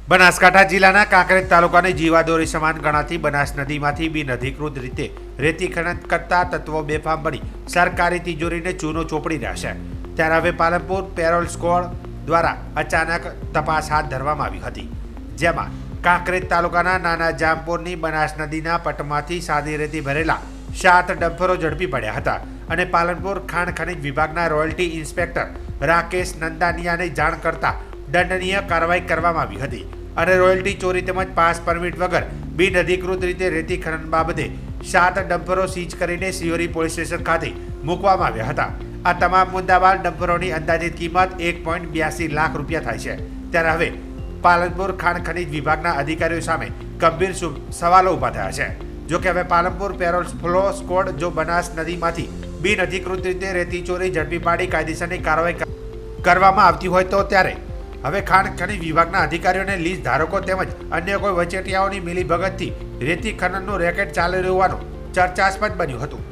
બનાસકાંઠા જિલ્લાના કાંકરેજ તાલુકાની જીવાદોરી સમાન ગણાતી બનાસ નદીમાંથી બિનઅધિકૃત રીતે રેતી ખનન કરતા તત્વો બેફામ બની સરકારી તિજોરીને ચૂનો ચોપડી રહ્યા છે। ત્યારે હવે પાલનપુર પેરોલ સ્ક્વોડ દ્વારા અચાનક તપાસ હાથ ધરવામાં આવી હતી, જેમાં કાંકરેજ તાલુકાના નાના જામપુરની બનાસ નદીના પટમાંથી સાદી રેતી ભરેલા 7 ડમ્પરો ઝડપી પડ્યા હતા અને પાલનપુર ખાણ ખનીજ વિભાગના રોયલ્ટી ઇન્સ્પેક્ટર રાકેશ નંદાનિયાને જાણ કરતા દંડનીય કાર્યવાહી કરવામાં આવી હતી અને રોયલ્ટી ચોરી તેમજ પાસ પરમિટ વગર બિનઅધિકૃત રીતે રેતી ખનન બાબતે 7 ડમ્પરો સીઝ કરીને સિયોરી પોલીસ સ્ટેશન ખાતે મૂકવામાં આવ્યા હતા। આ તમામ મુદ્દામાલ ડમ્પરોની અંદાજિત કિંમત 1.82 લાખ રૂપિયા થાય છે। ત્યારે હવે પાલનપુર ખાણ ખનીજ વિભાગના અધિકારીઓ સામે ગંભીર સવાલો ઊભા થયા છે। જોકે હવે પાલનપુર પેરોલ ફ્લો સ્ક્વોડ જો બનાસ નદીમાંથી બિનઅધિકૃત રીતે રેતી ચોરી ઝડપી પાડી કાયદેસરની કાર્યવાહી કરવામાં આવતી હોય તો ત્યારે હવે ખાણ ખનીજ વિભાગના અધિકારીઓને લીઝ ધારકો તેમજ અન્ય કોઈ વચેટિયાઓની મિલીભગતથી રેતી ખનનનું રેકેટ ચાલી રહ્યું હોવાનું ચર્ચાસ્પદ બન્યું હતું।